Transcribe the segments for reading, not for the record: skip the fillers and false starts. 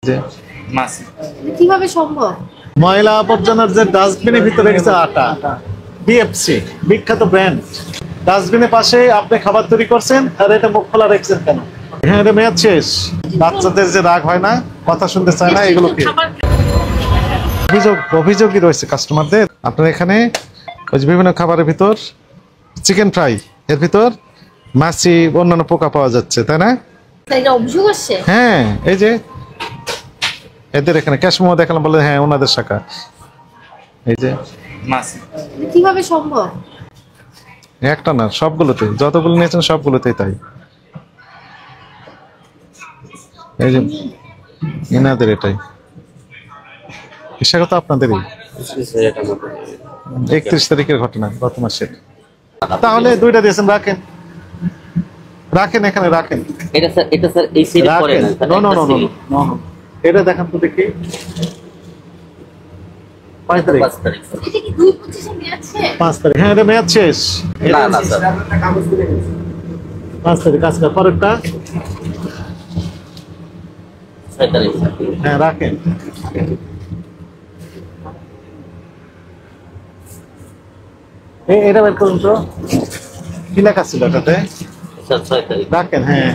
যে মাছি কিভাবে সম্ভব? ময়লা আবর্জনার যে ডাস্টবিনের ভিতরে গেছে আটা, বিএফসি বিখ্যাত ব্র্যান্ড, ডাস্টবিনের পাশে আপনি খাবার তৈরি করছেন আর এটা মুখ খোলা রাখছেন কেন? হ্যাঁ, এটা মেয়াদ শেষ। বাচ্চাদের যে রাগ হয় না, কথা শুনতে চায় না, এগুলো কি অভিযোগই রয়েছে কাস্টমারদের? আপনার এখানে ওই যে বিভিন্ন খাবারের ভিতর চিকেন ফ্রাই এর ভিতর মাছি অন্যান্য পোকা পাওয়া যাচ্ছে, তাই না? এটা অভিযোগ আসছে। হ্যাঁ, এই যে এদের এখানে ক্যাশমো দেখালাম, বলে হ্যাঁ ওনাদের শাখা। এই যে মাছি কিভাবে সম্ভব? একটা না, সবগুলোতে যতগুলো নিয়েছেন সবগুলোতেই তাই। এই যে এনাদের এটাই তো আপনাদেরই 31 তারিখের ঘটনা, গত মাসের। তাহলে দুইটা দিয়েছেন, রাখেন রাখেন এখানে রাখেন। এটা স্যার এই সিরিজ পড়ে না স্যার। নো, এটা দেখেন তো দেখি। 5 তারিখ। 5 তারিখ স্যার। এটা কি 2/25 মেয়াদ শেষ? 5 তারিখ, হ্যাঁ এটা মেয়াদ শেষ। না না স্যার 5 তারিখ আজকে পরেরটা। 6 তারিখ স্যার। হ্যাঁ রাখেন। এটা বের করুন তো, কি লেখা ছিল এটাতে? স্যার 6 তারিখ রাখেন। হ্যাঁ,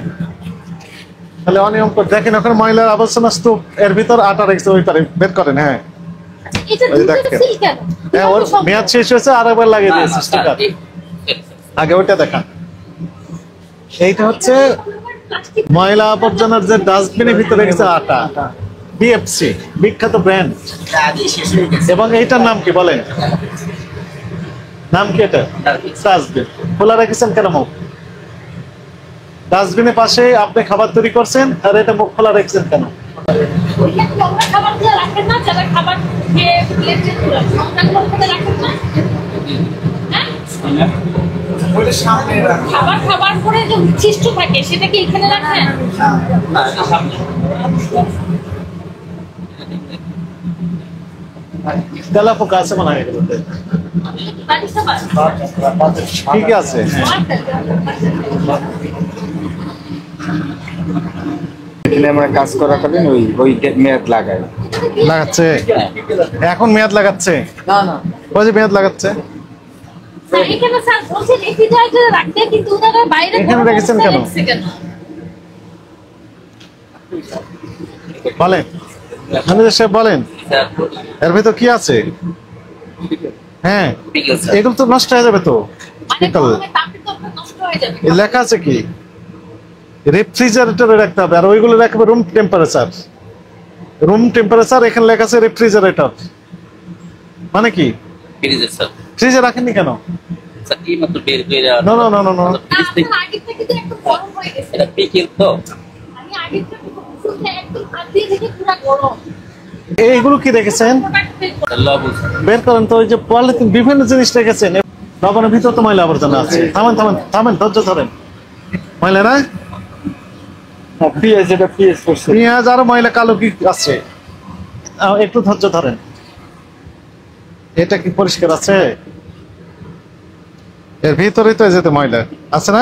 তাহলে অনিয়ম করে দেখেন, ওখানে ময়লার আবর্জনা স্তূপ, এর ভিতর আটা রেখেছে, ওই তারিখ বের করেন। হ্যাঁ, এটা ওই 2/25 দেখেন। কেন? হ্যাঁ, ওর মেয়াদ শেষ হয়েছে, আর একবার লাগিয়ে দিয়েছে স্টিকার। আগে ওইটা দেখান। এইটা হচ্ছে ময়লা আবর্জনার যে ডাস্টবিনের ভিতরে গেছে আটা, বিএফসি বিখ্যাত ব্র্যান্ড। এবং এইটার নাম কি বলেন? নাম কি এটা? ডাস্টবিন। খোলা রেখেছেন কেন মুখ? ডাস্টবিনের পাশে আপনি খাবার তৈরি করছেন আর এটা মুখ খোলা রেখেছেন কেন? ওইখানে নোংরা খাবার দিয়ে রাখেন না, যারা খাবার খেয়ে প্লেটে তুলে নোংরা করে রাখেন না? হ্যাঁ? খাবার পরে যে উচ্ছিষ্ট থাকে সেটা কি এখানে রাখেন? তেলা পোকা আছে মনে হয় এগুলোতে। বাড়ি খাবার? ঠিক আছে। এখানে আমরা কাজ করাকালীন ওই মেয়াদ লাগাই। লাগাচ্ছে এখন, মেয়াদ লাগাচ্ছে। ওই যে মেয়াদ লাগাচ্ছে। স্যার এখানে স্যার বলছে রেফ্রিজারেটরে রাখতে, কিন্তু ওনারা বাইরে এখানে রেখেছেন কেন? বলেন, ম্যানেজার সাহেব বলেন, এর ভিতর কি আছে? হ্যাঁ, এগুলো তো নষ্ট হয়ে যাবে তো। এই লেখা আছে কি? রেফ্রিজারেটরে রাখতে হবে, আর ওইগুলো রাখবে রুম টেম্পারেচার। রুম টেম্পারেচার, এখানে লেখা আছে রেফ্রিজারেটর। মানে কি? ফ্রিজে স্যার। ফ্রিজে রাখেননি কেন? স্যার এই মাত্র বের করে no no no no no, আগে থেকে তো একটু গরম হয়ে গেছে। এটা পিকিং তো। আমি আগে থেকে বুঝতে একদম হাত দিয়ে থেকে পুরো গরম। এইগুলো কি রেখেছেন? লবণ বের করেন তো। ওই যে পলিথিন বিভিন্ন জিনিস রেখেছেন, লবণের ভিতর তো ময়লা আবর্জনা আছে। থামেন থামেন থামেন, ধৈর্য ধরেন। ময়লা না, পেঁয়াজ আর ময়লা কালো কি আছে? একটু ধৈর্য ধরেন। এটা কি পরিষ্কার আছে? এর ভিতরেই তো যেতে ময়লা আছে না?